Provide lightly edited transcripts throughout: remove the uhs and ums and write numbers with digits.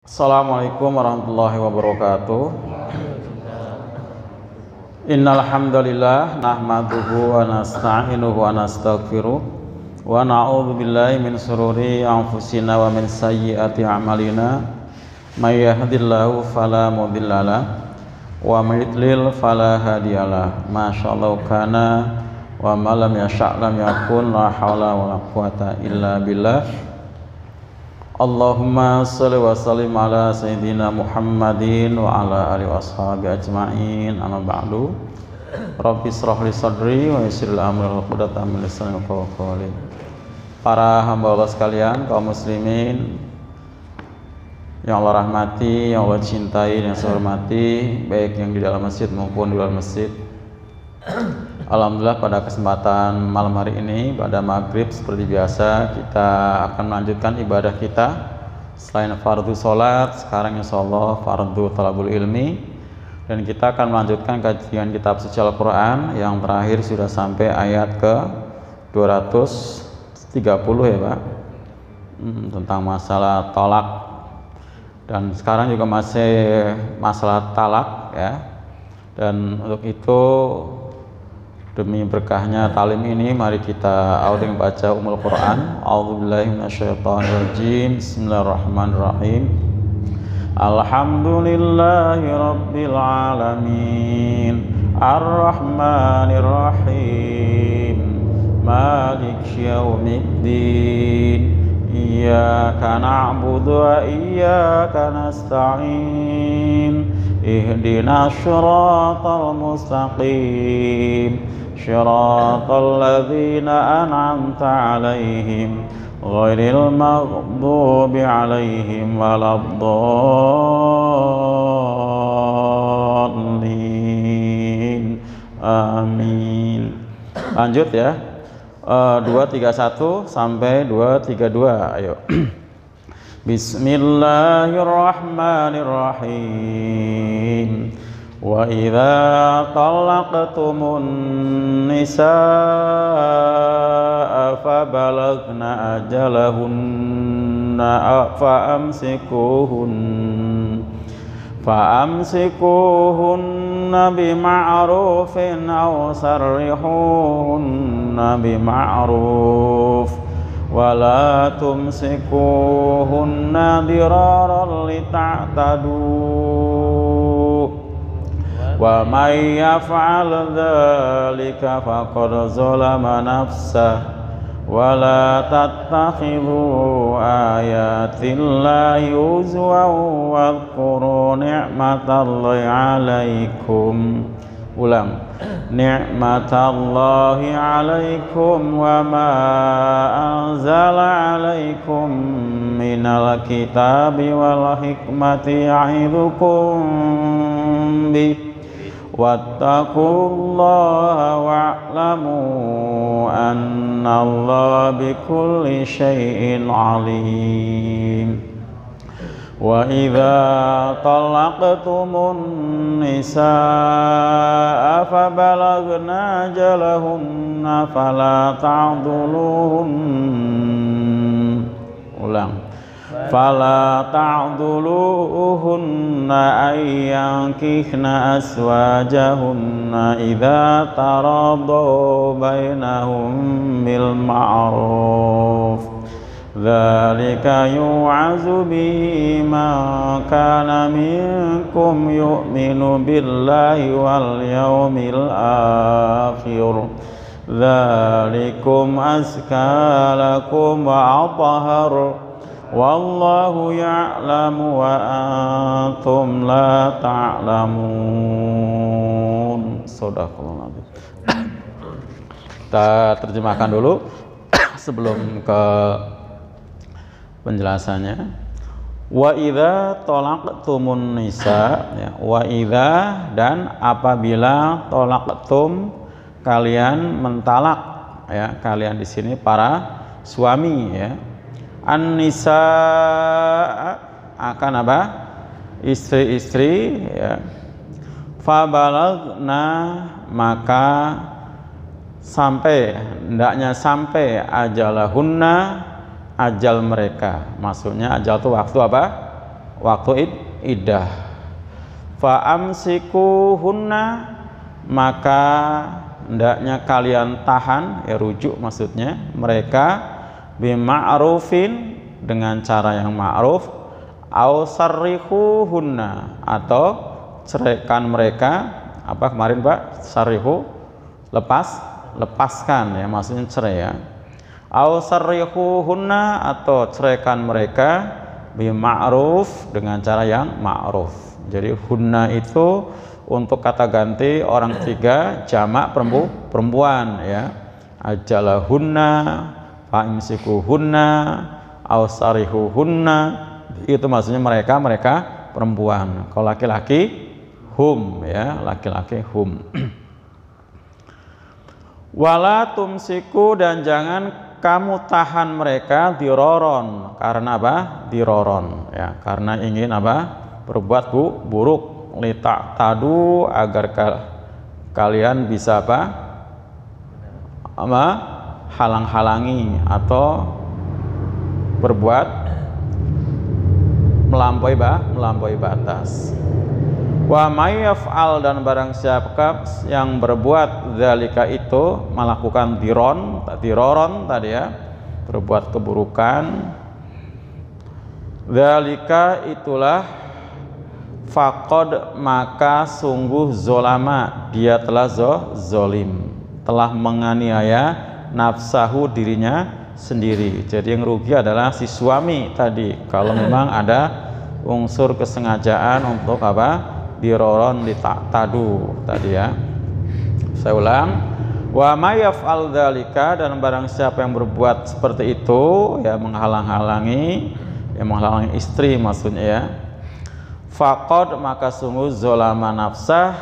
Assalamualaikum warahmatullahi wabarakatuh. Innal hamdalillah nahmaduhu wa nasta'inuhu wa nastaghfiruh wa na'udzu billahi min shururi anfusina wa min sayyiati a'malina. May yahdihillahu fala mudhillalah wa may yudlil fala hadiyalah. Masyaallah kana wa ma lam yasha' lam yakun, la haula wa la quwata illa billah. Allahumma shalli wa sallim ala sayyidina Muhammadin wa ala alihi washabi ajma'in, amma ba'du. Rabbi shrah li sadri wa yassir li amri wahlul min lisani yafqahu qawli. Para hamba Allah sekalian, kaum muslimin yang Allah rahmati, yang Allah cintai, yang saya hormati, baik yang di dalam masjid maupun di luar masjid. Alhamdulillah pada kesempatan malam hari ini pada maghrib seperti biasa kita akan melanjutkan ibadah kita. Selain fardu sholat, sekarang insyaallah fardu talabul ilmi, dan kita akan melanjutkan kajian kitab suci Al-Quran yang terakhir sudah sampai ayat ke 230 ya Pak, tentang masalah tolak, dan sekarang juga masih masalah talak ya. Dan untuk itu, demi berkahnya talim ini, mari kita audio baca Ummul Quran. A'udzubillahi minasyaitonirrajim. Bismillahirrahmanirrahim. Alhamdulillahi rabbil alamin. Arrahmanirrahim. Maliki yaumiddin. Iyyaka na'budu wa iyyaka nasta'in. Ihdinas shiratal mustaqim. Shiratal ladzina an'amta 'alaihim ghairil maghdubi 'alaihim waladdallin. Amin. Lanjut ya. 231 sampai 232. Ayo. Bismillahirrahmanirrahim. Wa idza talaqtumun nisaa fa balagna ajalahunna fa'amsikuhunna bima'rufin aw sarrihuhunna bima'ruf wa la tumsikuhunna diraran lita'tadu. Wa may yaf'al dzalika faqad zalama nafsahu wa la tattakhidhu ayatillahi huzwan wa dhkuru ni'matallahi 'alaikum. Ulang. Ni'matallahi 'alaikum wa ma anzala 'alaikum minal kitabi wal hikmati ya'idhukum bih. Wattaqullaha wa'lamu annallaha bikulli syai'in 'alim. Wa idza talaqtumun nisaa fa balagna ajalahunna fala ta'dhuluhunna ayyankihna aswajahunna idza taradaw bainahum bil ma'ruf. Dzalika yu'azu bihi man kana minkum yu'minu billahi wal yawmil akhir. Dzalikum azka lakum wa athhar. Wallahu ya'lamu wa antum la ta'lamun. Shadaqallahu. Kita terjemahkan dulu sebelum ke penjelasannya. Wa idza talaqtumun nisa, ya. Wa idza, dan apabila talaqtum, kalian mentalak, ya. Kalian di sini para suami, ya. An-nisa akan apa? Istri-istri, ya. Fabalagna, maka sampai, hendaknya sampai ajalahunna, ajal mereka. Maksudnya ajal itu waktu apa? waktu iddah. Fa amsikuhunna, maka hendaknya kalian tahan, ya rujuk maksudnya mereka, bima'rufin, dengan cara yang ma'ruf, au sarrihuhunna, atau ceraikan mereka. Apa kemarin Pak? Sarrihu, lepaskan ya, maksudnya cerai ya. Au sarrihuhunna, atau ceraikan mereka, bima'ruf, dengan cara yang ma'ruf. Jadi hunna itu untuk kata ganti orang ketiga, jamak perempuan ya. Ajalahunna, fa'imsikuhunna, aw sarihuhunna, itu maksudnya mereka perempuan. Kalau laki-laki hum ya, laki-laki hum. Wala tumsiku, dan jangan kamu tahan mereka diroron, karena apa? Diroron ya, karena ingin apa? Berbuat buruk, litak tadu, agar kalian bisa apa? Halang-halangi atau berbuat melampaui batas. Wa may yaf'al, dan barang siapa yang berbuat zalika itu, melakukan diroron tadi ya, berbuat keburukan, zalika itulah, faqad, maka sungguh zolama, dia telah zolim, telah menganiaya nafsahu, dirinya sendiri. Jadi yang rugi adalah si suami tadi, kalau memang ada unsur kesengajaan untuk apa? Diroron, ditadu tadi ya. Saya ulang, wa may yaf'al dzalika, dan barang siapa yang berbuat seperti itu ya, menghalang-halangi, ya menghalangi istri maksudnya ya, faqad, maka sungguh zolama nafsah,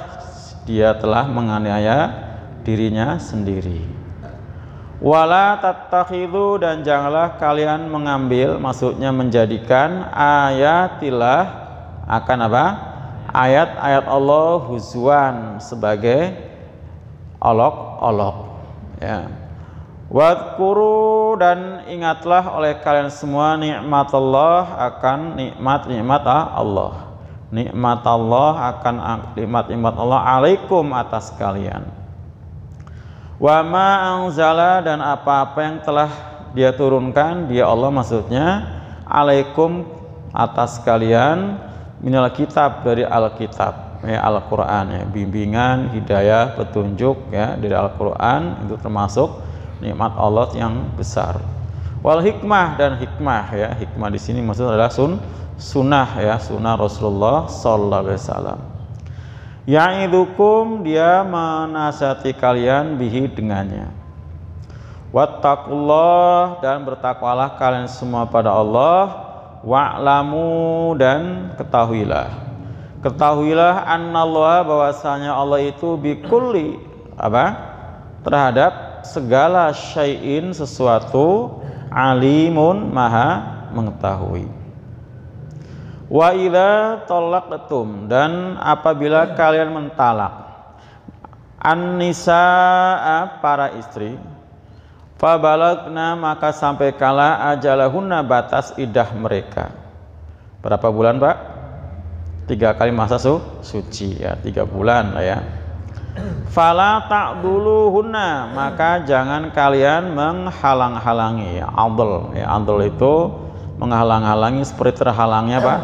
dia telah menganiaya dirinya sendiri. Wala tattakhidhu, dan janganlah kalian mengambil, maksudnya menjadikan, ayatillah, akan apa? Ayat-ayat Allah, huzwan, sebagai olok-olok ya. Wadhkuru, dan ingatlah oleh kalian semua nikmat Allah, akan nikmat Allah. Nikmat Allah, akan nikmat Allah alaikum, atas kalian. Wa ma anzala, dan apa-apa yang telah dia turunkan, dia Allah maksudnya, alaikum, atas kalian, minal kitab, dari Alkitab ya, Al-Quran ya, bimbingan, hidayah, petunjuk ya, dari Al-Quran, itu termasuk nikmat Allah yang besar. Wal hikmah, dan hikmah ya, hikmah di sini maksudnya adalah sunnah ya, sunnah Rasulullah sallallahu alaihi wasallam. Ya'idukum, dia menasihati kalian, bihi, dengannya. Wattaqullah, dan bertakwalah kalian semua pada Allah. Wa'lamu, dan ketahuilah annallaha, bahwasanya Allah itu bikulli, apa? Terhadap segala syai'in, sesuatu, alimun, maha mengetahui. Wa idza talaqtum, dan apabila kalian mentalak, an-nisaa, para istri, fabalagna, maka sampaikanlah ajalahunna, batas iddah mereka. Berapa bulan Pak? 3 kali masa suci ya, 3 bulan lah ya. Fala ta'duluhunna, maka jangan kalian menghalang-halangi. Adl ya, adl itu menghalang-halangi, seperti terhalangnya Pak,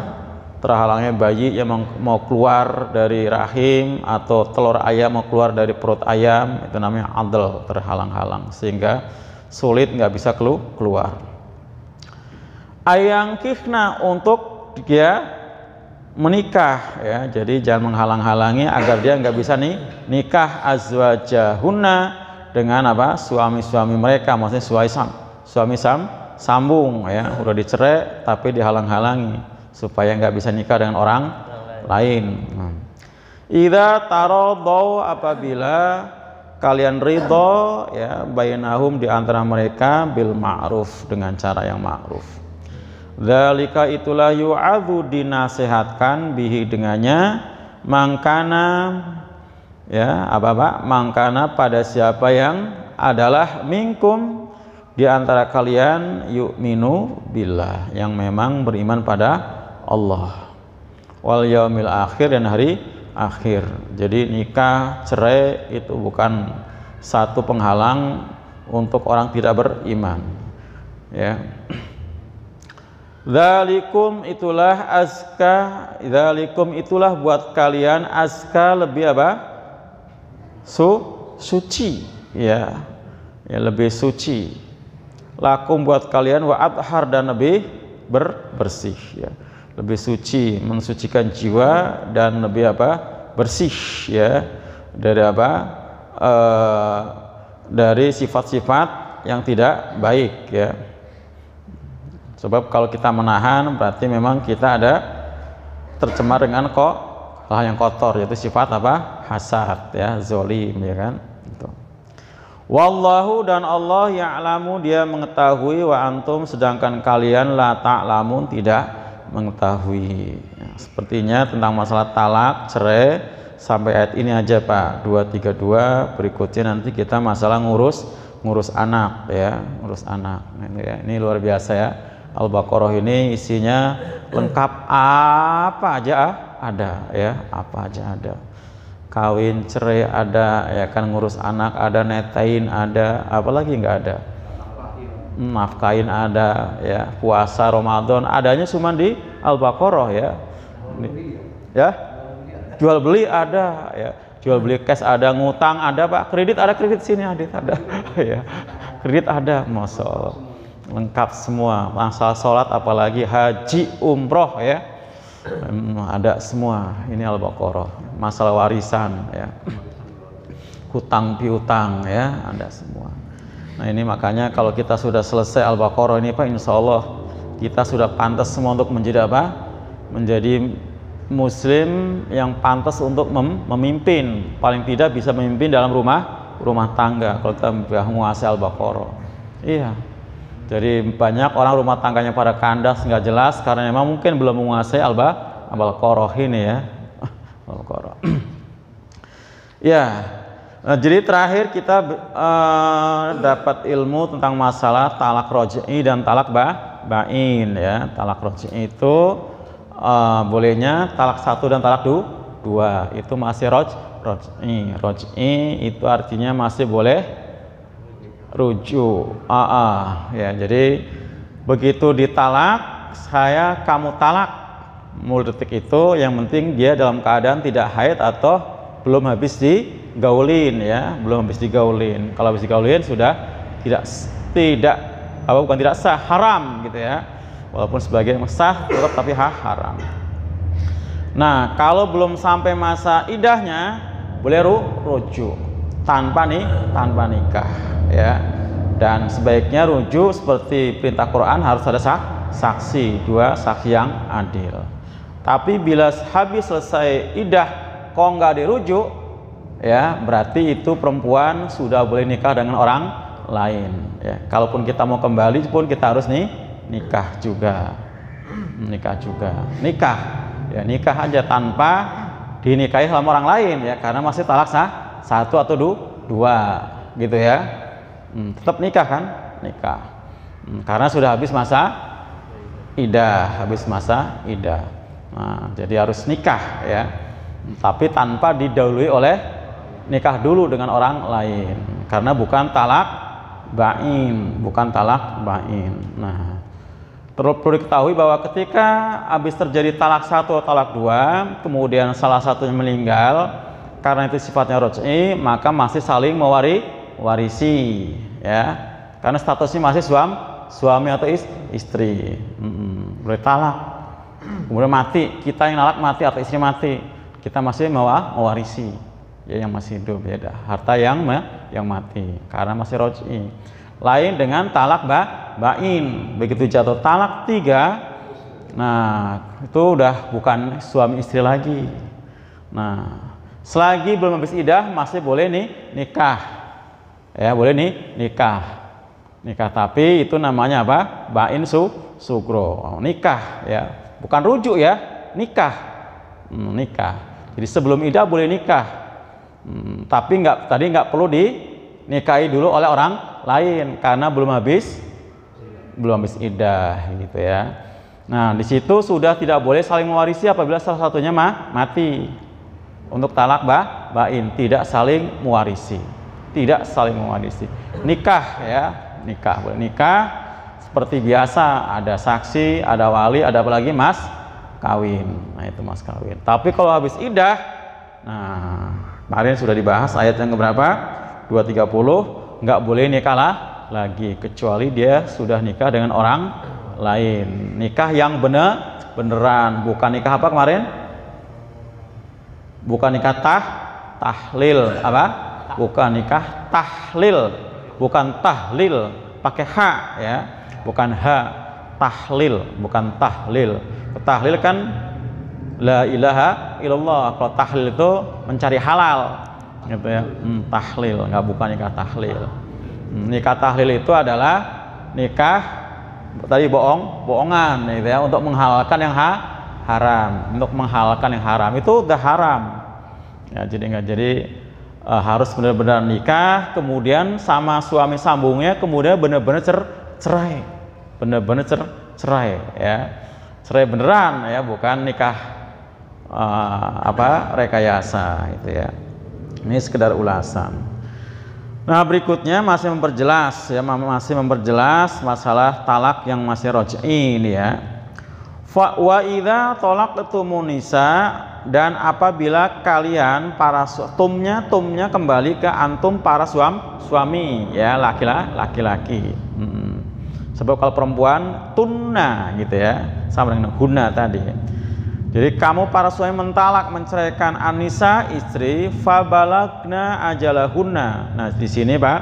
terhalangnya bayi yang mau keluar dari rahim, atau telur ayam mau keluar dari perut ayam, itu namanya adl, terhalang-halang, sehingga sulit nggak bisa keluar. Ayangkihna, untuk dia menikah ya, jadi jangan menghalang-halangi agar dia nggak bisa nikah, azwajahunna, dengan apa? Suami-suami mereka, maksudnya suami sambung ya, udah dicerai tapi dihalang-halangi supaya nggak bisa nikah dengan orang lain. Idza taradau, apabila kalian ridho ya, bainahum, di antara mereka, bil ma'ruf, dengan cara yang ma'ruf. Dzalika, itulah, yu'adzu, dinasehatkan, bihi, dengannya, mangkana ya, apa Pak? Mangkana, pada siapa yang adalah minkum, di antara kalian, yu'minu billah, yang memang beriman pada Allah. wal yaumil akhir, dan hari akhir. Jadi nikah, cerai itu bukan satu penghalang untuk orang tidak beriman. Ya. Dzalikum itulah azka, dzalikum itulah buat kalian azka lebih apa? Suci, ya. Ya, lebih suci. Lakum buat kalian wa athhar, dan lebih bersih, ya. Lebih suci, mensucikan jiwa, dan lebih apa? Bersih, ya. Dari apa? Dari sifat-sifat yang tidak baik, ya. Sebab kalau kita menahan berarti memang kita ada tercemar dengan hal yang kotor, yaitu sifat apa? Hasad, ya, zolim, ya kan? Gitu. Wallahu, dan Allah ya'lamu, dia mengetahui, wa antum, sedangkan kalian la ta'lamun, tidak mengetahui. Ya, sepertinya tentang masalah talak, cerai, sampai ayat ini aja Pak, 232. Berikutnya nanti kita masalah ngurus anak, ya, ngurus anak. Ini luar biasa, ya. Al-Baqarah ini isinya lengkap, apa aja ada, ya, apa aja ada. Kawin, cerai ada, ya kan, ngurus anak ada, netain ada, apalagi nggak ada, nafkain ada, ya, puasa Ramadan adanya cuma di Al-Baqarah, ya. Ya, jual beli ada, ya, jual beli cash ada, ngutang ada Pak, kredit ada, kredit sini ada, ya, kredit ada, masya Allah, lengkap semua. Masalah sholat, apalagi haji, umroh, ya, ada semua. Ini Al-Baqarah. Masalah warisan, ya, hutang piutang, ya, ada semua. Nah, ini makanya kalau kita sudah selesai Al-Baqarah ini Pak, insya Allah kita sudah pantas semua untuk menjadi apa? Menjadi muslim yang pantas untuk memimpin, paling tidak bisa memimpin dalam rumah tangga kalau kita menguasai Al-Baqarah. Iya. Jadi banyak orang rumah tangganya pada kandas, nggak jelas, karena memang mungkin belum menguasai Al-Baqarah ini, ya. Al-Baqarah. Ya. Nah, jadi terakhir kita dapat ilmu tentang masalah talak roj'i dan talak ba'in, ya. Talak roj'i itu bolehnya talak 1 dan talak 2, itu masih roj'i. Roj'i itu artinya masih boleh rujuk. Ya, jadi begitu ditalak, kamu talak, mulai detik itu yang penting dia dalam keadaan tidak haid atau belum habis digaulin, ya, belum habis digaulin. Kalau habis digaulin sudah bukan tidak sah, haram, gitu, ya. Walaupun sebagian sah tetap, tapi haram. Nah, kalau belum sampai masa idahnya boleh rujuk tanpa nikah, ya. Dan sebaiknya rujuk seperti perintah Quran, harus ada saksi, 2 saksi yang adil. Tapi bila habis selesai idah kok nggak dirujuk, ya, berarti itu perempuan sudah boleh nikah dengan orang lain, ya. Kalaupun kita mau kembali pun kita harus nikah juga, ya, nikah aja tanpa dinikahi sama orang lain, ya, karena masih talak 1 atau 2, gitu, ya. Tetap nikah kan, nikah, karena sudah habis masa idah, Nah, jadi harus nikah, ya, tapi tanpa didahului oleh nikah dulu dengan orang lain, karena bukan talak ba'in, Nah, perlu diketahui bahwa ketika habis terjadi talak 1 atau talak 2, kemudian salah satunya meninggal, karena itu sifatnya roj'i, maka masih saling mewarisi, ya, karena statusnya masih suami atau istri. Boleh talak, kemudian mati, kita yang nalak mati atau istri mati, kita masih mewarisi, ya, yang masih hidup, beda harta yang mati, karena masih roj'i. Lain dengan talak ba'in, begitu jatuh talak 3, nah, itu udah bukan suami istri lagi. Nah, selagi belum habis idah masih boleh nikah, ya, boleh nikah, tapi itu namanya apa? Ba'in sugro, nikah, ya, bukan rujuk, ya, nikah. Jadi sebelum idah boleh nikah, tapi nggak perlu dinikahi dulu oleh orang lain karena belum habis idah, gitu, ya. Nah, di situ sudah tidak boleh saling mewarisi apabila salah satunya mati. Untuk talak bain tidak saling mewarisi. Tidak saling mewarisi. Nikah ya, nikah boleh nikah seperti biasa, ada saksi, ada wali, ada apa lagi mas kawin. Nah, itu mas kawin. Tapi kalau habis iddah, nah, kemarin sudah dibahas ayat yang keberapa? 230, nggak boleh nikah lagi kecuali dia sudah nikah dengan orang lain. Nikah yang beneran, bukan nikah apa kemarin? Bukan nikah tahlil apa? Bukan nikah tahlil, bukan tahlil pakai h ya, bukan h, tahlil bukan tahlil. Tahlil kan la ilaha illallah. Kalau tahlil itu mencari halal gitu ya. Tahlil nggak, bukan nikah tahlil. Nikah tahlil itu adalah nikah tadi bohongan gitu ya, untuk menghalalkan yang haram, untuk menghalalkan yang haram itu udah haram ya. Jadi harus benar-benar nikah, kemudian sama suami sambungnya, kemudian benar-benar cerai, benar-benar cerai ya, cerai beneran ya, bukan nikah rekayasa itu ya. Ini sekedar ulasan. Nah, berikutnya masih memperjelas masalah talak yang masih roj'i ini ya. Wa idza talaqtumun nisa, dan apabila kalian para tumnya kembali ke antum para suami ya, laki-laki. Sebab kalau perempuan tunna gitu ya, sama dengan hunna tadi. Jadi kamu para suami mentalak, menceraikan anisa istri, fabalagna ajalahunna. Nah, di sini Pak,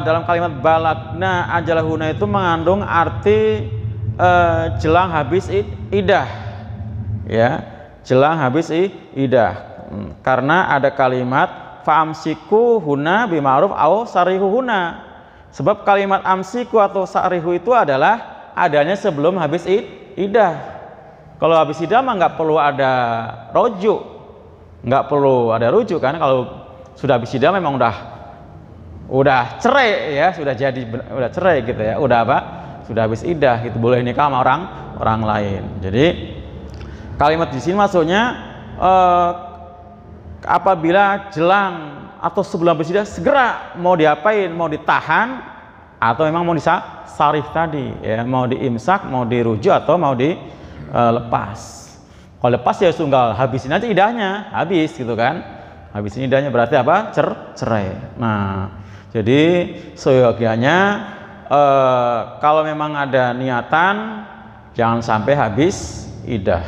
dalam kalimat balagna ajalahunna itu mengandung arti jelang habis iddah ya, jelang habis iddah. Karena ada kalimat fa'amsiku huna bima'ruf au sarihu huna. Sebab kalimat amsiku atau sarihu itu adalah adanya sebelum habis iddah. Kalau habis iddah mah nggak perlu ada rujuk, nggak perlu ada rujuk kan. Kalau sudah habis iddah memang udah cerai ya, udah cerai gitu ya, udah apa? Sudah habis iddah gitu, boleh nikah sama orang lain. Jadi kalimat di sini maksudnya apabila jelang atau sebelum habis iddah segera mau diapain, mau ditahan atau memang mau disarif tadi ya, mau diimsak, mau dirujuk atau mau lepas. Kalau lepas ya tunggal habisin aja iddahnya, habis gitu kan. Habisin iddahnya berarti apa? Cerai. Nah, jadi seyogianya kalau memang ada niatan jangan sampai habis iddah.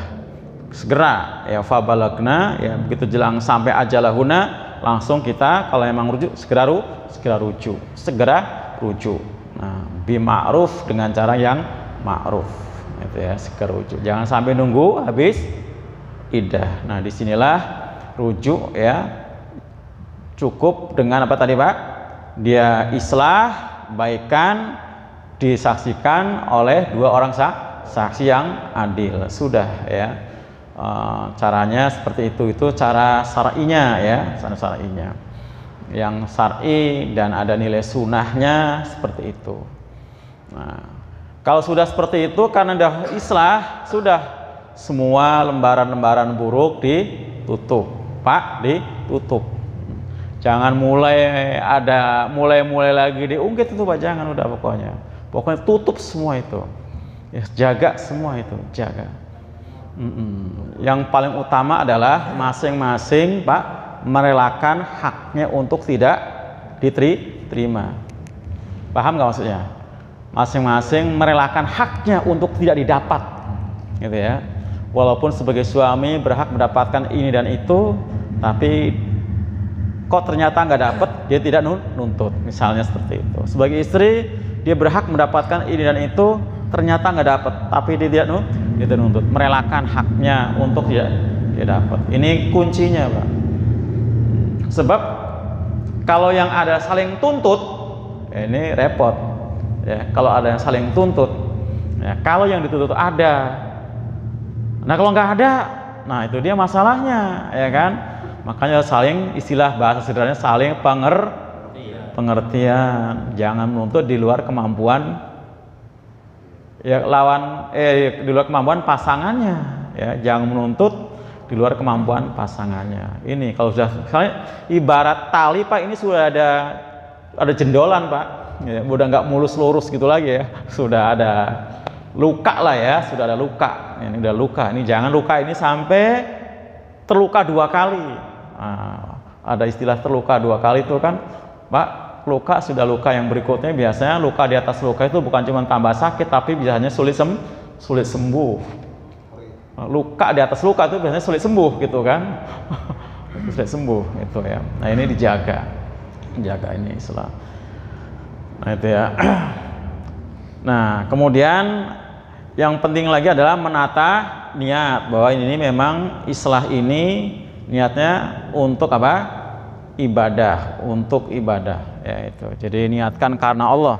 Segera ya, fabalagna ya, begitu jelang sampai ajalahuna langsung kita kalau memang rujuk segera rujuk. Nah, bima'ruf, dengan cara yang ma'ruf. Itu ya, segera rujuk, jangan sampai nunggu habis iddah. Nah, disinilah rujuk ya, cukup dengan apa tadi Pak? Dia islah, baikan, disaksikan oleh dua orang saksi yang adil, sudah ya. Caranya seperti itu cara syar'inya ya, cara syar'inya yang syar'i dan ada nilai sunnahnya seperti itu. Nah, kalau sudah seperti itu, karena sudah islah, sudah semua lembaran-lembaran buruk ditutup, Pak, ditutup. Jangan mulai lagi diungkit itu Pak, jangan, udah pokoknya tutup semua itu. Ya, jaga semua itu, jaga. Yang paling utama adalah masing-masing Pak merelakan haknya untuk tidak diterima. Paham nggak maksudnya? Masing-masing merelakan haknya untuk tidak didapat gitu ya. Walaupun sebagai suami berhak mendapatkan ini dan itu, tapi kok ternyata nggak dapat, dia tidak nuntut, misalnya seperti itu. Sebagai istri dia berhak mendapatkan ini dan itu, ternyata nggak dapat, tapi dia tidak nuntut, merelakan haknya untuk dia dapat. Ini kuncinya Pak. Sebab kalau yang ada saling tuntut, ini repot ya. Kalau ada yang saling tuntut ya, kalau yang dituntut ada, nah kalau nggak ada, nah itu dia masalahnya ya kan. Makanya saling, istilah bahasa sederhananya saling pengertian, jangan menuntut di luar kemampuan ya lawan di luar kemampuan pasangannya, ya jangan menuntut di luar kemampuan pasangannya. Ini kalau sudah ibarat tali Pak, ini sudah ada jendolan Pak, ya, udah nggak mulus lurus gitu lagi ya, sudah ada luka lah ya, sudah ada luka, ini udah luka, ini jangan luka ini sampai terluka 2 kali. Nah, ada istilah terluka 2 kali itu kan Pak, luka sudah luka yang berikutnya biasanya luka di atas luka itu bukan cuma tambah sakit tapi biasanya sulit sembuh. Luka di atas luka itu biasanya sulit sembuh gitu kan. Sulit sembuh itu ya. Nah ini dijaga ini Islam. Nah itu ya. Nah kemudian yang penting lagi adalah menata niat, bahwa ini memang islah ini niatnya untuk apa? Ibadah, untuk ibadah ya itu. Jadi niatkan karena Allah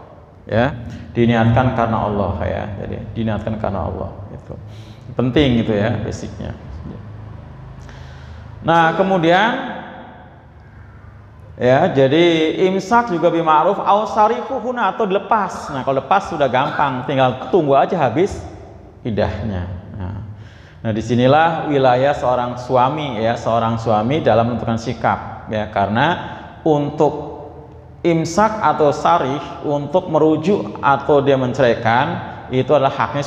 ya, diniatkan karena Allah ya. Jadi diniatkan karena Allah itu. Penting gitu ya basicnya. Nah, kemudian ya, jadi imsak juga bima'ruf au sarifuhuna, atau dilepas. Nah, kalau lepas sudah gampang, tinggal tunggu aja habis idahnya. Nah, disinilah wilayah seorang suami ya, seorang suami dalam menentukan sikap ya, karena untuk imsak atau sarih, untuk merujuk atau dia menceraikan, itu adalah haknya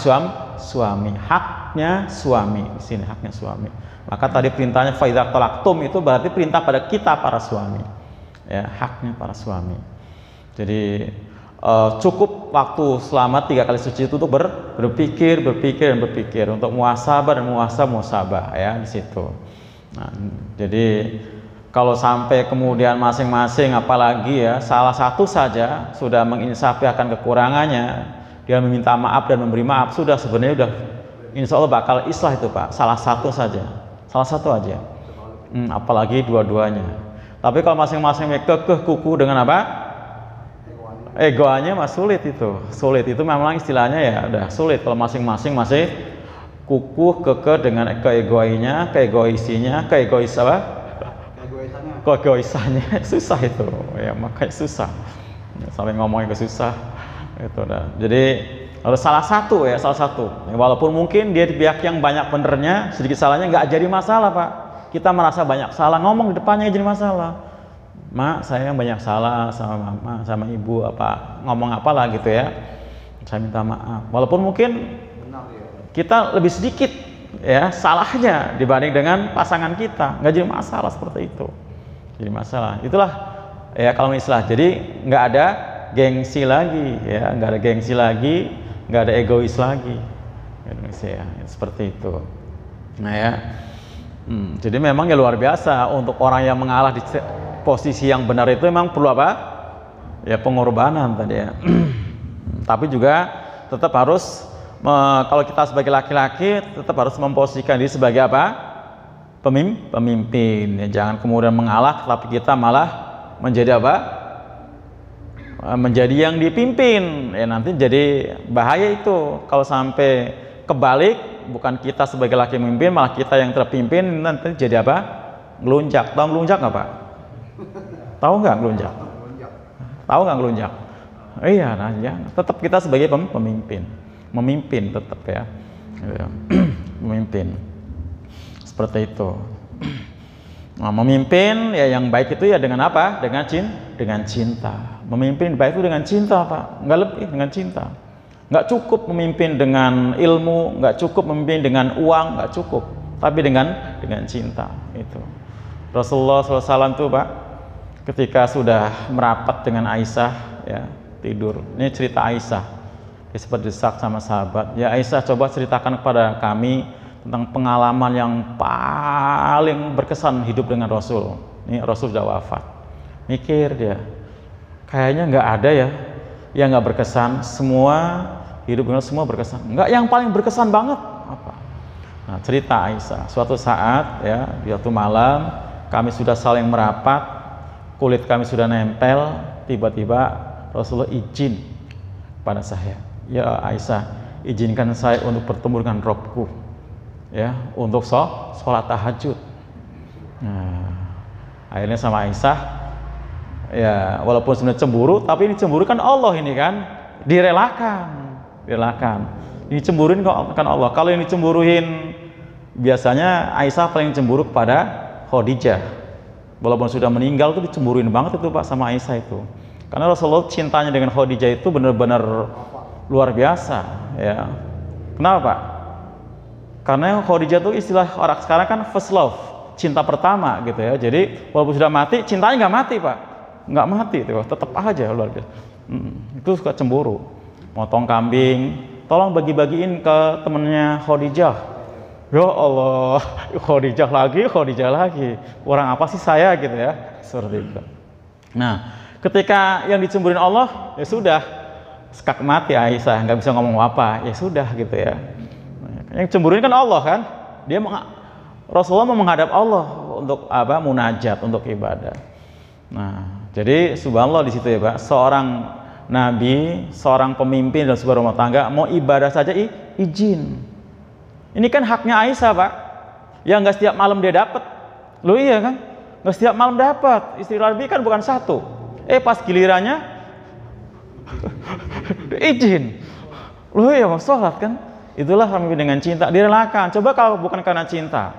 suami, haknya suami di sini, haknya suami. Maka tadi perintahnya fa idza talaqtum itu berarti perintah pada kita para suami ya, haknya para suami. Jadi cukup waktu selama 3 kali suci itu untuk berpikir untuk muhasabah dan muhasabah ya di situ. Nah, jadi kalau sampai kemudian masing-masing apalagi ya salah satu saja sudah menginsafi akan kekurangannya, dia meminta maaf dan memberi maaf, sudah sebenarnya udah insya Allah bakal islah itu Pak, salah satu saja, salah satu aja, apalagi dua-duanya. Tapi kalau masing-masing kekeh kuku dengan apa? Egoannya mah sulit itu memang istilahnya ya udah sulit. Kalau masing-masing masih kukuh kekeh dengan keegoisannya, keegoisannya susah itu ya, makanya susah sampai ngomongnya susah itu dah. Jadi harus salah satu ya, walaupun mungkin dia di pihak yang banyak benernya, sedikit salahnya nggak jadi masalah Pak. Kita merasa banyak salah, ngomong di depannya jadi masalah. Mak, saya yang banyak salah sama mama, sama ibu, apa ngomong apalah gitu ya, saya minta maaf, walaupun mungkin kita lebih sedikit ya salahnya dibanding dengan pasangan kita, nggak jadi masalah seperti itu. Jadi masalah itulah ya kalau istilah, jadi nggak ada gengsi lagi ya, nggak ada gengsi lagi, nggak ada egois lagi ya, seperti itu. Nah ya, jadi memang ya luar biasa untuk orang yang mengalah di posisi yang benar itu memang perlu apa ya, pengorbanan tadi ya. Tapi juga tetap harus kalau kita sebagai laki-laki tetap harus memposisikan diri sebagai apa, pemimpin ya. Jangan kemudian mengalah tapi kita malah menjadi apa, menjadi yang dipimpin ya, nanti jadi bahaya itu kalau sampai kebalik, bukan kita sebagai laki memimpin malah kita yang terpimpin, nanti jadi apa, ngelunjak. Tahu ngelunjak nggak Pak? Tahu nggak ngelunjak? Tahu nggak ngelunjak? Iya, nah ya, tetap kita sebagai memimpin tetap ya, memimpin seperti itu. Nah, memimpin ya yang baik itu ya dengan apa? Dengan cinta. Memimpin baik itu dengan cinta Pak, nggak lebih, dengan cinta. Nggak cukup memimpin dengan ilmu, nggak cukup memimpin dengan uang, nggak cukup, tapi dengan cinta itu. Rasulullah SAW tuh Pak, ketika sudah merapat dengan Aisyah ya, tidur. Ini cerita Aisyah, dia sempat desak sama sahabat, ya Aisyah coba ceritakan kepada kami tentang pengalaman yang paling berkesan hidup dengan Rasul. Ini Rasul sudah wafat. Mikir dia, kayaknya nggak ada ya yang nggak berkesan, semua hidup dengan semua berkesan. Nggak yang paling berkesan banget apa? Nah, cerita Aisyah, suatu saat ya, di suatu malam kami sudah saling merapat, kulit kami sudah nempel, tiba-tiba Rasulullah izin pada saya, ya Aisyah, izinkan saya untuk bertemu dengan Robku ya, untuk sholat tahajud. Nah, akhirnya sama Aisyah ya, walaupun sebenarnya cemburu, tapi ini cemburu kan Allah ini kan, direlakan direlakan. Ini cemburuin kok kan Allah. Kalau yang dicemburuin biasanya Aisyah paling cemburu kepada Khadijah. Walaupun sudah meninggal tuh dicemburuin banget itu Pak sama Aisyah itu. Karena Rasulullah cintanya dengan Khadijah itu benar-benar luar biasa ya. Kenapa Pak? Karena Khadijah itu istilah orang sekarang kan first love, cinta pertama gitu ya. Jadi walaupun sudah mati, cintanya nggak mati Pak, nggak mati tuh, tetap aja luar biasa. Itu suka cemburu. Motong kambing, tolong bagi-bagiin ke temennya Khadijah. Ya Allah, Khadijah lagi. Orang apa sih saya gitu ya, seperti itu. Nah, ketika yang dicemburuin Allah, ya sudah, sekak mati Aisyah, nggak bisa ngomong apa, ya sudah gitu ya. Yang cemburuin kan Allah kan, Rasulullah mau menghadap Allah untuk apa? Munajat, untuk ibadah. Nah, jadi subhanallah di situ ya Pak, seorang nabi, seorang pemimpin dalam sebuah rumah tangga mau ibadah saja izin. Ini kan haknya Aisyah Pak, yang nggak setiap malam dia dapat. Loh iya kan, nggak setiap malam dapat. Istri Nabi kan bukan satu. Pas gilirannya izin. Loh iya mau sholat kan. Itulah kami dengan cinta direlakan. Coba kalau bukan karena cinta,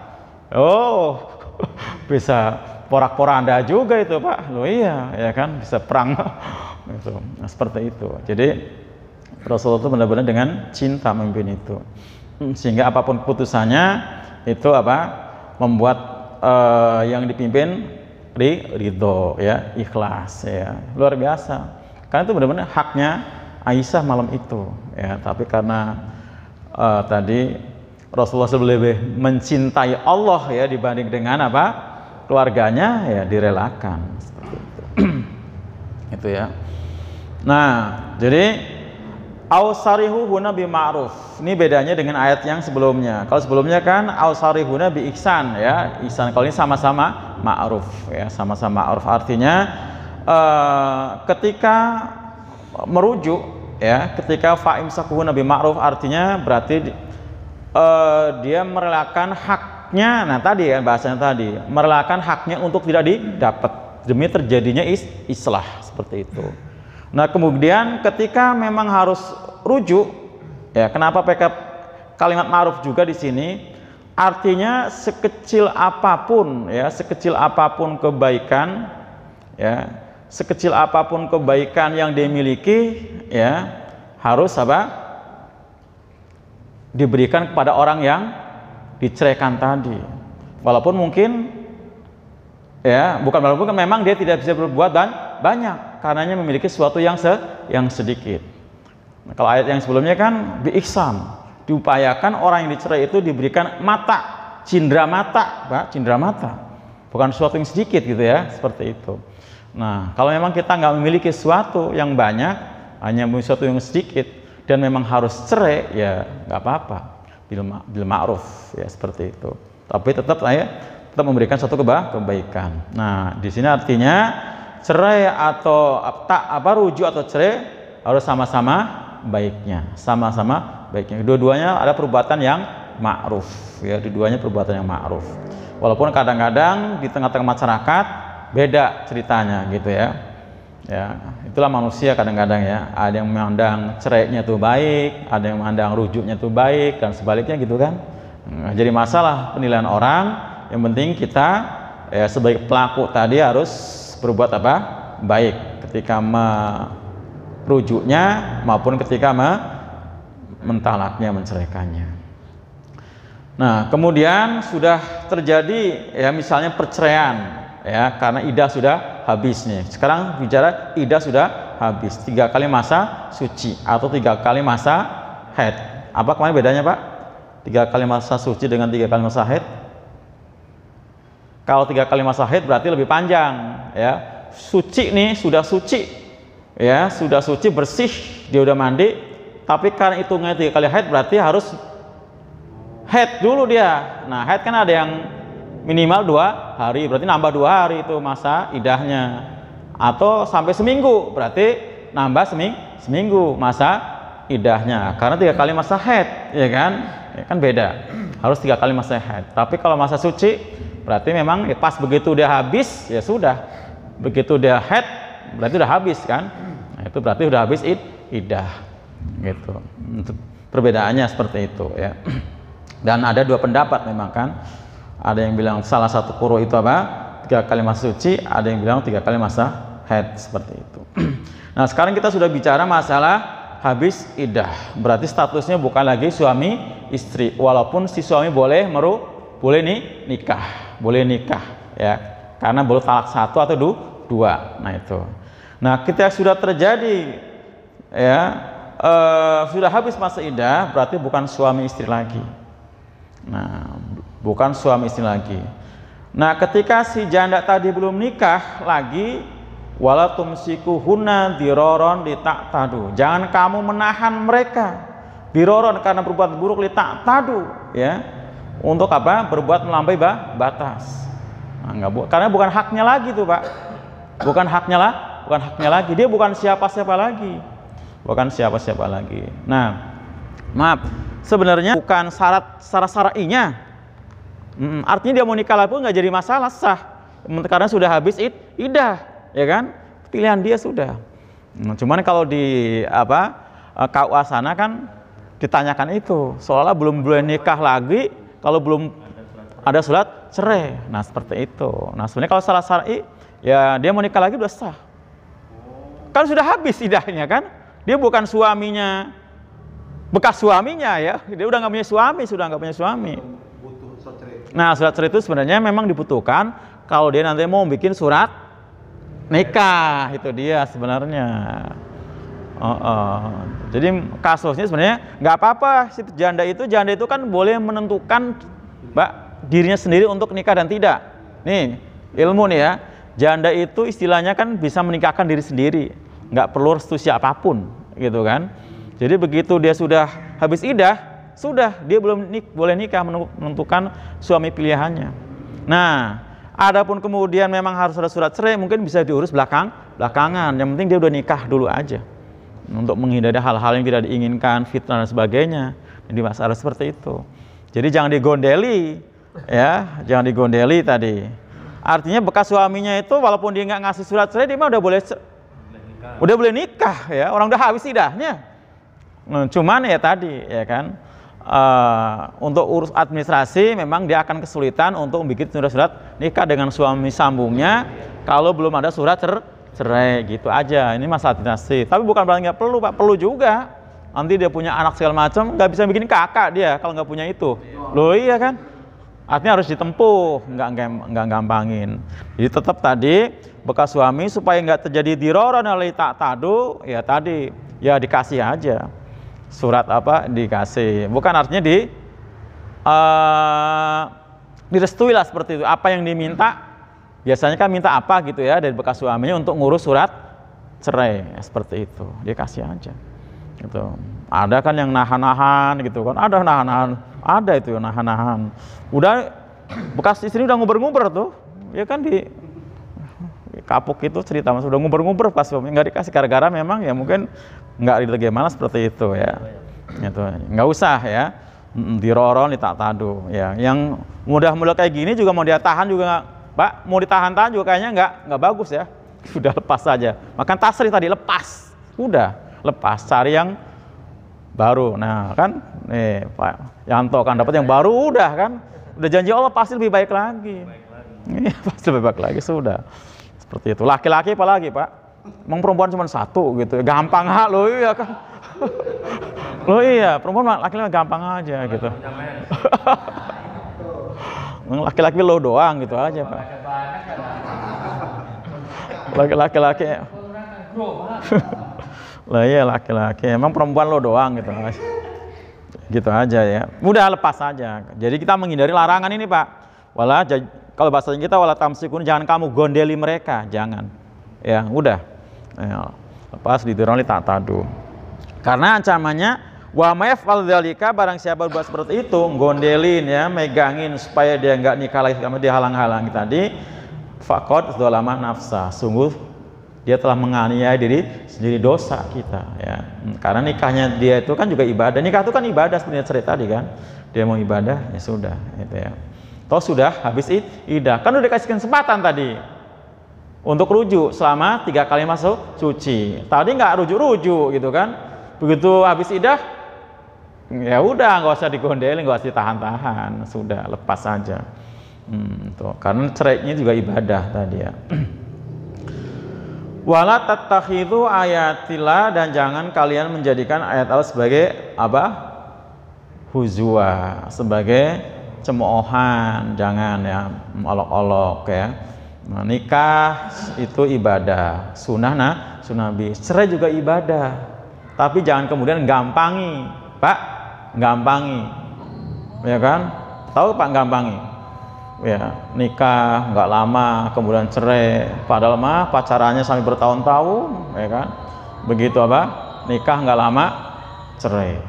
bisa porak-poranda juga itu Pak. Loh iya, ya kan bisa perang. Gitu. Nah, seperti itu. Jadi Rasulullah itu benar-benar dengan cinta memimpin itu, sehingga apapun keputusannya itu apa membuat yang dipimpin ridho ya, ikhlas ya, luar biasa. Karena itu benar-benar haknya Aisyah malam itu ya. Tapi karena tadi Rasulullah lebih mencintai Allah ya dibanding dengan apa keluarganya, ya direlakan seperti itu. Itu ya. Nah, jadi ausarihuna bi ma'ruf. Ini bedanya dengan ayat yang sebelumnya. Kalau sebelumnya kan ausarihuna bi ihsan ya. Ihsan, kalau ini sama-sama ma'ruf ya, sama-sama ma'ruf. Artinya ketika merujuk ya, ketika fa'imsakuhuna bi ma'ruf artinya berarti dia merelakan haknya. Nah, tadi kan bahasanya tadi, merelakan haknya untuk tidak didapat demi terjadinya islah seperti itu. Nah, kemudian ketika memang harus rujuk ya, kenapa pakai kalimat ma'ruf juga di sini? Artinya sekecil apapun ya, sekecil apapun kebaikan ya, sekecil apapun kebaikan yang dia miliki ya, harus apa? Diberikan kepada orang yang diceraikan tadi. Walaupun mungkin ya, bukan walaupun memang dia tidak bisa berbuat banyak karenanya memiliki sesuatu yang sedikit. Nah, kalau ayat yang sebelumnya kan bi ihsan, diupayakan orang yang dicerai itu diberikan mata, cindera mata, Pak, cindera mata. Bukan sesuatu yang sedikit gitu ya, seperti itu. Nah, kalau memang kita nggak memiliki sesuatu yang banyak, hanya memiliki sesuatu yang sedikit dan memang harus cerai, ya nggak apa-apa, bil ma'ruf ya, seperti itu. Tapi tetap memberikan suatu kebaikan. Nah, di sini artinya cerai atau rujuk atau cerai harus sama-sama baiknya, sama-sama baiknya. Dua-duanya ada perbuatan yang ma'ruf ya, dua-duanya perbuatan yang ma'ruf. Walaupun kadang-kadang di tengah-tengah masyarakat beda ceritanya gitu ya. Ya, itulah manusia kadang-kadang ya. Ada yang memandang cerainya itu baik, ada yang memandang rujuknya itu baik, dan sebaliknya gitu kan. Nah, jadi masalah penilaian orang. Yang penting kita ya, sebagai pelaku tadi harus berbuat apa? Baik ketika merujuknya maupun ketika mentalaknya, menceraikannya. Nah, kemudian sudah terjadi ya misalnya perceraian ya, karena iddah sudah habis nih. Sekarang bicara iddah sudah habis, 3 kali masa suci atau 3 kali masa haid. Apa kemarin bedanya Pak? 3 kali masa suci dengan 3 kali masa haid? Kalau 3 kali masa haid berarti lebih panjang ya. Suci nih, sudah suci ya, sudah suci bersih, dia udah mandi. Tapi karena hitungnya 3 kali haid berarti harus haid dulu dia. Nah, haid kan ada yang minimal 2 hari, berarti nambah 2 hari itu masa idahnya. Atau sampai seminggu, berarti nambah seminggu masa idahnya. Karena 3 kali masa haid, ya kan? Ya kan beda. Harus 3 kali masa haid. Tapi kalau masa suci, berarti memang pas begitu dia habis, ya sudah. Begitu dia haid, berarti udah habis kan? Nah, itu berarti udah habis idah. gitu. Perbedaannya seperti itu ya. Dan ada dua pendapat memang kan. Ada yang bilang salah satu quru itu apa? 3 kali masa suci, ada yang bilang 3 kali masa haid, seperti itu. Nah, sekarang kita sudah bicara masalah habis iddah. Berarti statusnya bukan lagi suami istri, walaupun si suami boleh nikah ya. Karena boleh talak 1 atau 2. Nah, itu. Nah, ketika sudah terjadi ya sudah habis masa iddah, berarti bukan suami istri lagi. Nah, bukan suami istri lagi. Nah, ketika si janda tadi belum nikah lagi, wala tumsikuhunna diraron lita'tadu. Jangan kamu menahan mereka diraron karena berbuat buruk lita'tadu ya. Untuk apa? Berbuat melampaui batas. Nah, karena bukan haknya lagi tuh, Pak. Bukan haknya lagi. Dia bukan siapa-siapa lagi. Nah, maaf. Sebenarnya bukan syarat syar'inya. Artinya dia mau nikah pun nggak jadi masalah, sah. Karena sudah habis iddah, ya kan? Pilihan dia sudah. Cuman kalau di KUA sana kan ditanyakan itu, seolah belum boleh nikah lagi kalau belum ada surat cerai. Nah, seperti itu. Nah, sebenarnya kalau salah syar'i ya dia mau nikah lagi udah sah. Kan sudah habis iddahnya kan? Dia bukan suaminya, bekas suaminya ya. Dia udah nggak punya suami. Nah, surat cerai itu sebenarnya memang dibutuhkan kalau dia nanti mau bikin surat nikah, itu dia sebenarnya. Jadi kasusnya sebenarnya nggak apa-apa. Si janda itu kan boleh menentukan dirinya sendiri untuk nikah dan tidak. Nih ilmu nih ya, janda itu istilahnya kan bisa menikahkan diri sendiri, nggak perlu restu siapapun gitu kan. Jadi begitu dia sudah habis iddah, sudah dia belum boleh nikah, menentukan suami pilihannya. Nah, adapun kemudian memang harus ada surat cerai, mungkin bisa diurus belakangan. Yang penting dia udah nikah dulu aja, untuk menghindari hal-hal yang tidak diinginkan, fitnah dan sebagainya. Jadi masalah seperti itu. Jadi jangan digondeli, ya, jangan digondeli tadi. Artinya bekas suaminya itu walaupun dia nggak ngasih surat cerai, dia mah udah boleh nikah, ya. Orang udah habis iddahnya. Cuman ya tadi, ya kan. Untuk urus administrasi memang dia akan kesulitan untuk membuat surat nikah dengan suami sambungnya kalau belum ada surat cerai, gitu aja. Ini masalah administrasi. Tapi bukan berarti nggak perlu, Pak. Perlu juga. Nanti dia punya anak segala macam, nggak bisa bikin kakak dia kalau nggak punya itu. Loh iya kan? Artinya harus ditempuh, nggak gampangin. Jadi tetap tadi bekas suami supaya nggak terjadi diroron oleh ta'tadu, ya tadi ya dikasih aja. Surat dikasih, bukan artinya direstui lah seperti itu. Apa yang diminta, biasanya kan minta apa gitu ya dari bekas suaminya untuk ngurus surat cerai, ya, seperti itu, dia kasih aja gitu. Ada kan yang nahan-nahan gitu kan, ada itu yang nahan-nahan. Udah bekas istri udah nguber-nguber tuh, ya kan di kapuk itu cerita mas udah nguber-nguber pas suaminya nggak dikasih gara-gara memang ya mungkin nggak gimana seperti itu ya. Itu nggak usah ya diroron ta'tadu ya. Yang mudah-mudah kayak gini juga mau dia tahan juga Pak, mau ditahan-tahan juga kayaknya nggak bagus ya. Sudah lepas saja. Makan tasrih tadi lepas, udah lepas, cari yang baru. Nah kan nih Pak Yanto kan dapat yang baru, udah kan udah janji Allah pasti lebih baik lagi. Pasti lebih baik lagi, sudah seperti itu. Laki-laki apalagi Pak, emang perempuan cuma satu gitu, gampang loh iya kan. Loh iya, perempuan laki-laki gampang aja gitu. Laki-laki lo doang gitu aja Pak. Laki-laki lah iya laki-laki, emang perempuan lo doang gitu. Gitu aja ya. Mudah lepas saja. Jadi kita menghindari larangan ini Pak. Kalau bahasanya kita wala tamsikun, jangan kamu gondeli mereka, jangan. Ya, udah. Ya, lepas didironi ta'tadu. Karena ancamannya wa mayaf'al dzalika, barang siapa berbuat seperti itu, gondelin ya, megangin supaya dia enggak nikah lagi sama dia, halang-halangi tadi, faqad dzalama nafsa. Sungguh dia telah menganiaya diri sendiri, dosa kita ya. Karena nikahnya dia itu kan juga ibadah. Nikah itu kan ibadah sebenarnya cerita tadi kan. Dia mau ibadah ya sudah gitu ya. Toh sudah habis iddah, kan udah dikasih kesempatan tadi untuk rujuk selama 3 kali masuk suci. Tadi nggak rujuk-rujuk gitu kan, Begitu habis iddah, ya udah nggak usah digondelin, nggak usah ditahan-tahan, sudah lepas saja. Tuh. Karena cerainya juga ibadah tadi ya. Wala tattakhidhu ayatillah, dan jangan kalian menjadikan ayat Allah sebagai apa? Huzwa, sebagai cemoohan, jangan ya, olok-olok ya. Nah, nikah itu ibadah, sunnah Nabi. Cerai juga ibadah, tapi jangan kemudian gampangi, Pak, gampangi, ya kan? Tahu Pak gampangi? Ya, nikah nggak lama, kemudian cerai, padahal mah pacarannya sampai bertahun-tahun, ya kan? Begitu apa? Nikah nggak lama, cerai.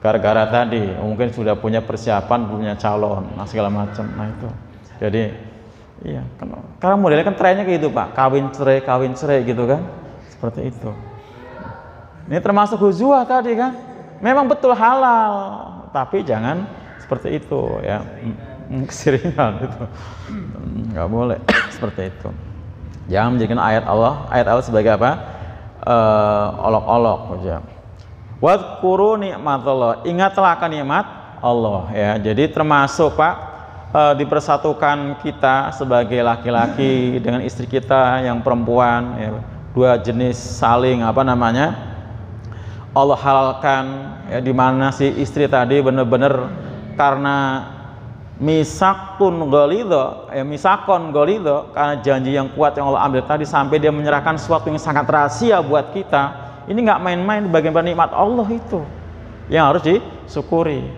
Gara-gara tadi mungkin sudah punya persiapan, punya calon, nah segala macam. Nah itu, jadi iya, karena modelnya kan trennya kayak gitu Pak, kawin cerai gitu kan, seperti itu. Ini termasuk huzwa tadi kan, memang betul halal, tapi jangan seperti itu ya, keseringan itu, nggak boleh seperti itu. Jangan menjadikan ayat Allah sebagai apa? Olok-olok saja. Wadhkuru nikmatallah, ingatlah akan nikmat Allah ya. Jadi termasuk Pak, dipersatukan kita sebagai laki-laki dengan istri kita yang perempuan ya, dua jenis saling apa namanya, Allah halalkan ya, di mana si istri tadi benar-benar karena misakon golidho, karena janji yang kuat yang Allah ambil tadi sampai dia menyerahkan sesuatu yang sangat rahasia buat kita. Ini nggak main-main, bagian nikmat Allah itu yang harus disyukuri.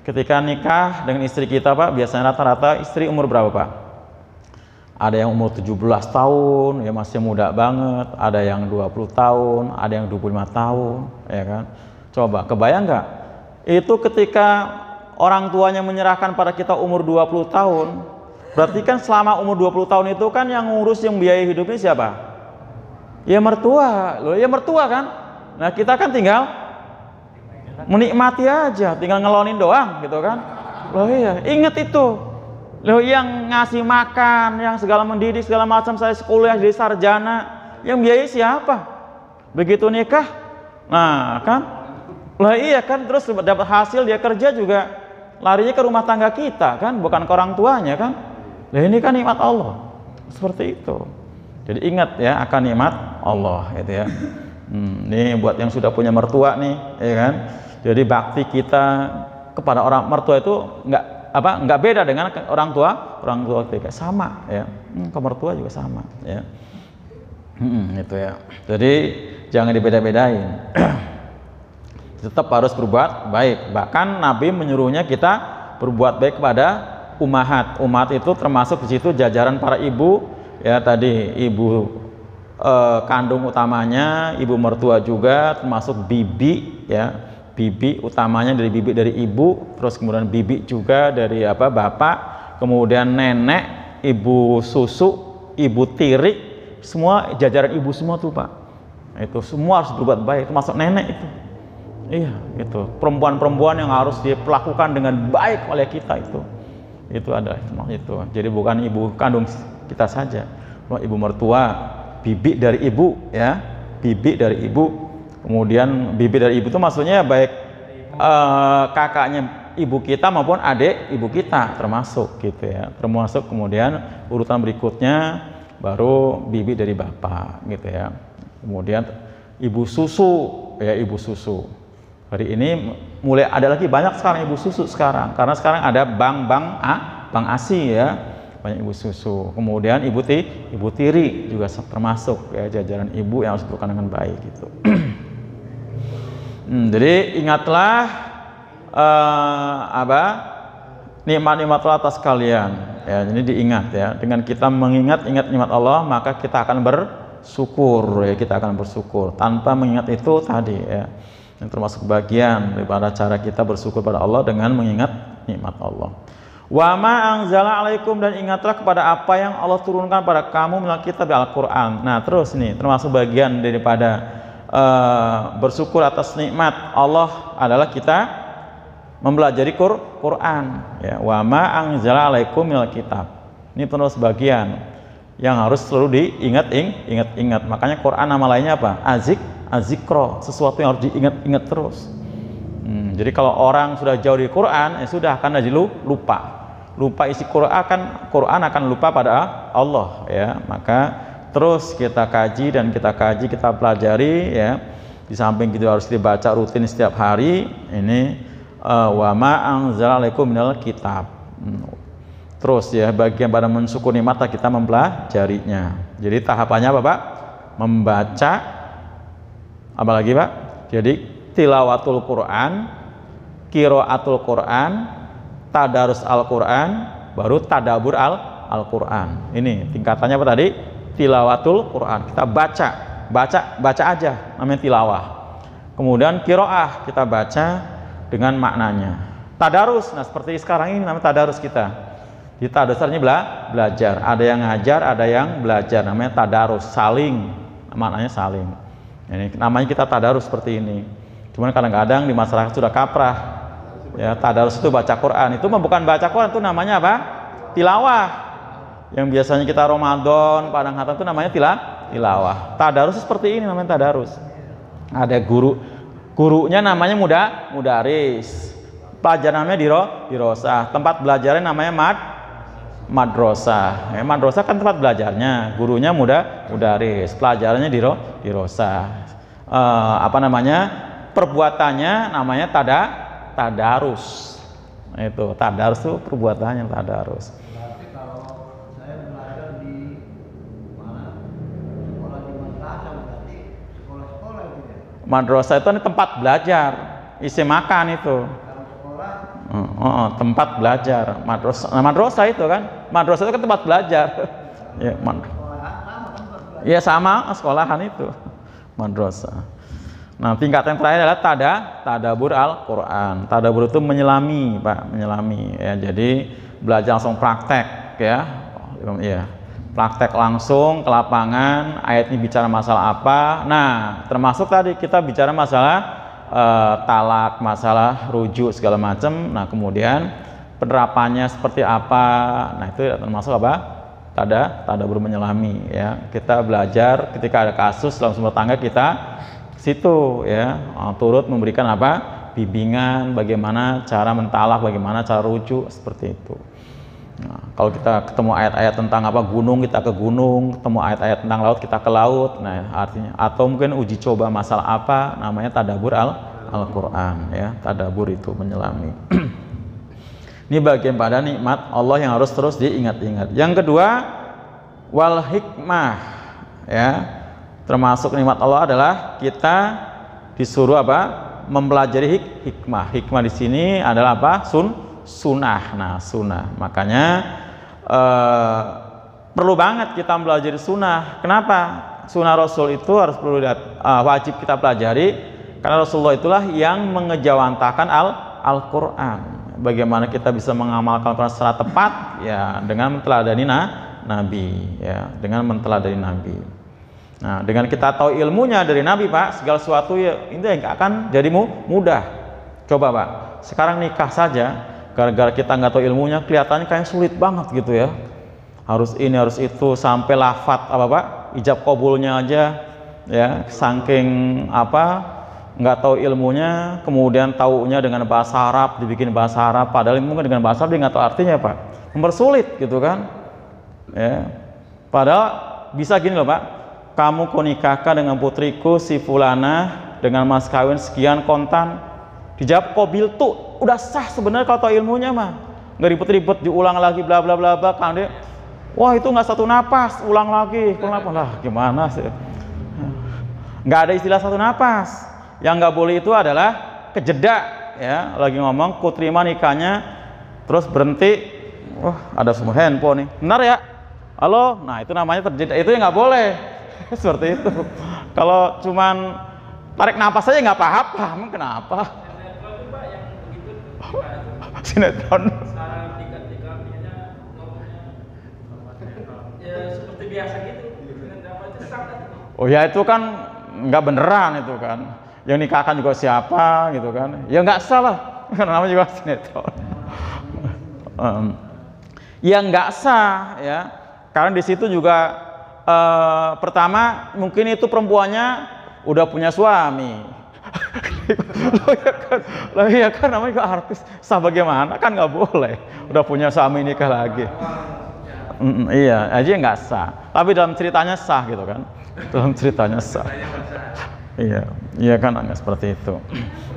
Ketika nikah dengan istri kita Pak, biasanya rata-rata istri umur berapa Pak? Ada yang umur 17 tahun, ya masih muda banget, ada yang 20 tahun, ada yang 25 tahun, ya kan? Coba kebayang nggak? Itu ketika orang tuanya menyerahkan pada kita umur 20 tahun, berarti kan selama umur 20 tahun itu kan yang ngurus, yang biaya hidupnya siapa? Ya mertua, loh ya mertua kan. Nah kita kan tinggal menikmati aja, tinggal ngelonin doang gitu kan. Loh iya, ingat itu. Loh yang ngasih makan, yang segala mendidik segala macam, saya sekolah jadi sarjana, yang biayai siapa? Begitu nikah, nah kan, lah iya kan, terus dapat hasil dia kerja juga larinya ke rumah tangga kita kan, bukan ke orang tuanya kan. Lah ini kan nikmat Allah, seperti itu. Jadi ingat ya akan nikmat Allah itu ya. Ini buat yang sudah punya mertua nih, ya kan. Jadi bakti kita kepada orang mertua itu nggak beda dengan orang tua kita, sama ya. Ke mertua juga sama ya. Itu ya. Jadi jangan dibeda-bedain. Tetap harus berbuat baik. Bahkan Nabi menyuruhnya kita berbuat baik kepada ummahat. Ummahat itu termasuk di situ jajaran para ibu ya, tadi ibu kandung utamanya, ibu mertua juga, termasuk bibi ya, bibi utamanya dari bibi dari ibu, terus kemudian bibi juga dari apa bapak, kemudian nenek, ibu susu, ibu tiri, semua jajaran ibu semua tuh Pak. Itu semua harus berbuat baik, termasuk nenek itu. Iya, itu perempuan-perempuan yang harus diperlakukan dengan baik oleh kita itu adalah itu. Jadi bukan ibu kandung kita saja, ibu mertua, bibi dari ibu ya, bibi dari ibu. Kemudian bibi dari ibu itu maksudnya baik kakaknya ibu kita maupun adik ibu kita termasuk gitu ya, termasuk. Kemudian urutan berikutnya baru bibi dari bapak gitu ya. Kemudian ibu susu ya, ibu susu. Hari ini mulai ada lagi banyak sekarang ibu susu sekarang, karena sekarang ada bank ASI ya, banyak ibu susu. Kemudian ibu tiri juga termasuk ya, jajaran ibu yang harus diperlakukan dengan baik gitu. Jadi ingatlah nikmat-nikmat Allah atas kalian ya. Ini diingat ya, dengan kita ingat nikmat Allah maka kita akan bersyukur ya, kita akan bersyukur. Tanpa mengingat itu tadi ya, yang termasuk bagian daripada cara kita bersyukur pada Allah dengan mengingat nikmat Allah. Wa ma anzala alaikum, dan ingatlah kepada apa yang Allah turunkan pada kamu melalui kitab Al-Qur'an. Nah, terus nih termasuk bagian daripada bersyukur atas nikmat Allah adalah kita mempelajari Quran ya. Wa ma anzala alaikum minal kitab. Ini terus bagian yang harus selalu diingat-ingat. Makanya Quran nama lainnya apa? Azikro, sesuatu yang harus diingat-ingat terus. Jadi kalau orang sudah jauh dari Quran, ya sudah akan jadi lupa isi Quran akan lupa pada Allah, ya. Maka terus kita kaji, kita pelajari, ya. Di samping itu harus dibaca rutin setiap hari. Ini wa ma anzalalaikum minal kitab. Terus ya, bagian pada mensyukuri mata kita mempelajarinya. Jadi tahapannya apa, Pak? Membaca, apa lagi, Pak? Jadi tilawatul Quran, qiraatul Quran, tadarus Al-Quran, baru tadabur Al-Quran. Ini tingkatannya apa tadi? Tilawatul Quran. Kita baca aja, namanya tilawah. Kemudian qiraah, kita baca dengan maknanya. Tadarus, nah seperti sekarang ini namanya tadarus kita. Di tadarus artinya belajar. Ada yang ngajar, ada yang belajar. Namanya tadarus, saling. Maknanya saling. Ini namanya kita tadarus seperti ini. Cuman kadang-kadang di masyarakat sudah kaprah. Ya, tadarus itu baca Quran. Itu bukan baca Quran, itu namanya apa? Tilawah. Yang biasanya kita Ramadan, padang khatam itu namanya tilawah. Tadarus seperti ini namanya tadarus. Ada gurunya namanya mudaris. Pelajaran namanya dirosah. Tempat belajarnya namanya madrasah. Madrasah kan tempat belajarnya, gurunya mudaris, pelajarannya dirosah. Perbuatannya namanya tadarus. Itu tadarus itu perbuatannya tadarus. Berarti kalau saya belajar di mana sekolah di madrasah, berarti sekolah itu ya. Madrasah itu tempat belajar, isi makan itu. Tempat belajar. Madrasah itu kan, madrasah itu kan tempat belajar. Ya, sama sekolahan itu madrasah. Nah, tingkatan yang terakhir adalah tadabur Al-Quran. Tadabur itu menyelami, Pak, menyelami. Ya, jadi belajar langsung praktek, ya. Praktek langsung ke lapangan. Ayatnya bicara masalah apa? Nah, termasuk tadi kita bicara masalah talak, masalah rujuk segala macam. Nah, kemudian penerapannya seperti apa? Nah, itu termasuk apa? Tadabur menyelami, ya. Kita belajar ketika ada kasus dalam rumah tangga kita situ, ya, turut memberikan apa? Bimbingan bagaimana cara mentalak, bagaimana cara rujuk, seperti itu. Nah, kalau kita ketemu ayat-ayat tentang apa gunung, kita ke gunung, ketemu ayat-ayat tentang laut, kita ke laut. Nah, artinya atau mungkin uji coba masalah apa, namanya tadabur Al-Quran, ya. Tadabur itu menyelami. Ini bagian pada nikmat Allah yang harus terus diingat-ingat. Yang kedua, wal hikmah, ya. Termasuk nikmat Allah adalah kita disuruh apa? Mempelajari hikmah. Hikmah di sini adalah apa? Sunnah. Nah, sunnah. Makanya perlu banget kita mempelajari sunnah. Kenapa? Sunnah Rasul itu harus wajib kita pelajari, karena Rasulullah itulah yang mengejawantakan Al-Quran. Bagaimana kita bisa mengamalkan Al-Quran secara tepat, ya, dengan menteladani Nabi, ya, dengan menteladani Nabi. Nah, dengan kita tahu ilmunya dari Nabi, Pak, segala sesuatu ya ini akan jadi mudah. Coba, Pak, sekarang nikah saja, gara-gara kita nggak tahu ilmunya, kelihatannya kayak sulit banget gitu, ya. Harus ini, harus itu, sampai lafat apa, Pak, ijab kabulnya aja, ya, saking apa nggak tahu ilmunya, kemudian taunya dengan bahasa Arab, dibikin bahasa Arab, padahal mungkin dengan bahasa Arab dia nggak tahu artinya, Pak, mempersulit gitu kan, ya. Padahal bisa gini loh, Pak, kamu kau nikahkan dengan putriku si fulana dengan mas kawin sekian kontan, dijawab kobil tuh udah sah sebenarnya kalau tahu ilmunya mah, nggak ribet-ribet diulang lagi bla bla bla bla, kan dia, wah itu nggak satu napas, ulang lagi, kenapa lah, gimana sih, nggak ada istilah satu napas. Yang nggak boleh itu adalah kejeda, ya, lagi ngomong ku terima nikahnya terus berhenti, wah ada semua handphone nih, benar ya, halo, nah itu namanya terjeda, itu yang nggak boleh. Seperti itu. Kalau cuman tarik napas saja nggak paham, kenapa? Sinetron. Ya seperti biasa gitu. Oh ya, itu kan nggak beneran itu kan. Yang nikahkan juga siapa gitu kan? Ya nggak salah, karena namanya juga sinetron. Yang nggak sah, ya. Karena di situ juga pertama mungkin itu perempuannya udah punya suami. Lah ya kan namanya juga artis, sah bagaimana kan nggak boleh. Udah punya suami nikah lagi. Iya, aja nggak sah. Tapi dalam ceritanya sah gitu kan. Dalam ceritanya sah. Iya, iya kan nggak seperti itu.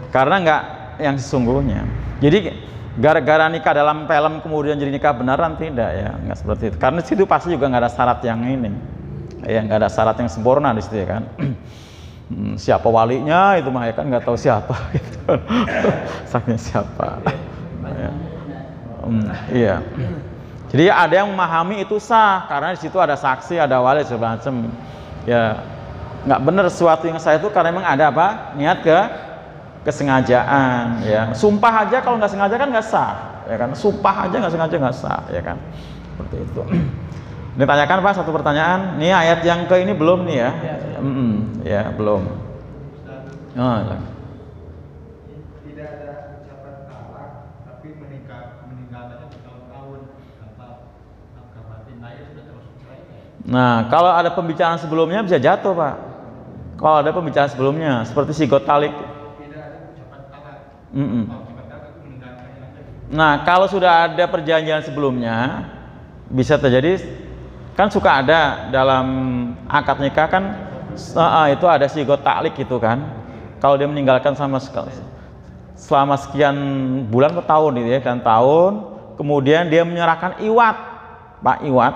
Karena nggak yang sesungguhnya. Jadi gara-gara nikah dalam film kemudian jadi nikah beneran, tidak ya, nggak seperti itu. Karena situ pasti juga nggak ada syarat yang ini, ya nggak ada syarat yang sempurna di situ ya kan. Siapa walinya itu mah ya kan nggak tahu siapa, gitu. Saknya siapa. Ya. Iya. Jadi ada yang memahami itu sah karena di situ ada saksi, ada wali segala macam. Ya nggak benar sesuatu yang sah itu karena memang ada apa? Niat kesengajaan, ya. Sumpah aja kalau nggak sengaja kan nggak sah, ya kan. Sumpah aja nggak sengaja nggak sah, ya kan. Seperti itu. Ditanyakan Pak satu pertanyaan. Nih ayat yang ke ini belum nih ya? Ya belum. Oh, ya. Tidak ada ucapan talak, tapi meninggalkannya bertahun-tahun tanpa nafkah batin. Nah, itu sudah termasuk cerai. Nah, kalau ada pembicaraan sebelumnya bisa jatuh Pak. Kalau ada pembicaraan sebelumnya, seperti sigot talik. Nah, kalau sudah ada perjanjian sebelumnya, bisa terjadi, kan suka ada dalam akad nikah kan, itu ada sigot taklik gitu kan. Kalau dia meninggalkan selama sekian bulan atau tahun gitu ya, dan tahun, kemudian dia menyerahkan iwat, Pak, iwat,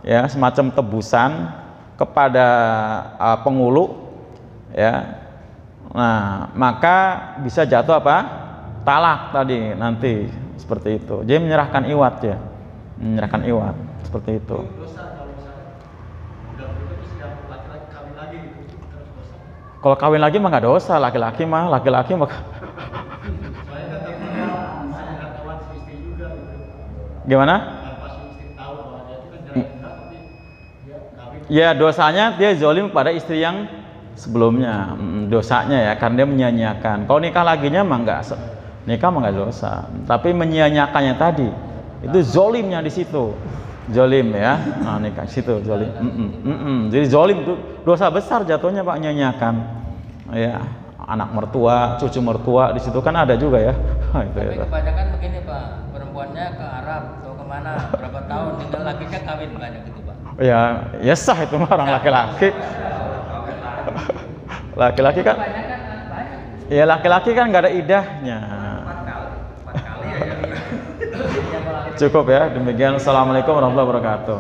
ya semacam tebusan kepada pengulu, ya. Nah, maka bisa jatuh apa? Talak tadi nanti seperti itu. Jadi menyerahkan iwat ya, menyerahkan iwat seperti itu. Kalau kawin lagi mah nggak dosa, laki-laki mah. Gimana? Ya dosanya dia zolim pada istri yang sebelumnya, dosanya ya karena dia menyia-nyiakan. Kalau nikah laginya mah enggak, nikah mah enggak dosa, tapi menyia-nyiakannya tadi itu zolimnya di situ, zolim ya. Nah, nikah situ zolim. Jadi zolim itu dosa besar jatuhnya Pak, menyia-nyiakan. Ya, anak mertua, cucu mertua di situ kan ada juga ya. Itu tapi ya. kebanyakan begini Pak, perempuannya ke Arab atau kemana berapa tahun tinggal lakinya kawin banyak gitu Pak. Ya sah itu mah orang laki-laki. Laki-laki kan, ya laki-laki kan nggak ada idahnya. 4 kali ya. Cukup ya. Demikian. Assalamualaikum warahmatullahi wabarakatuh.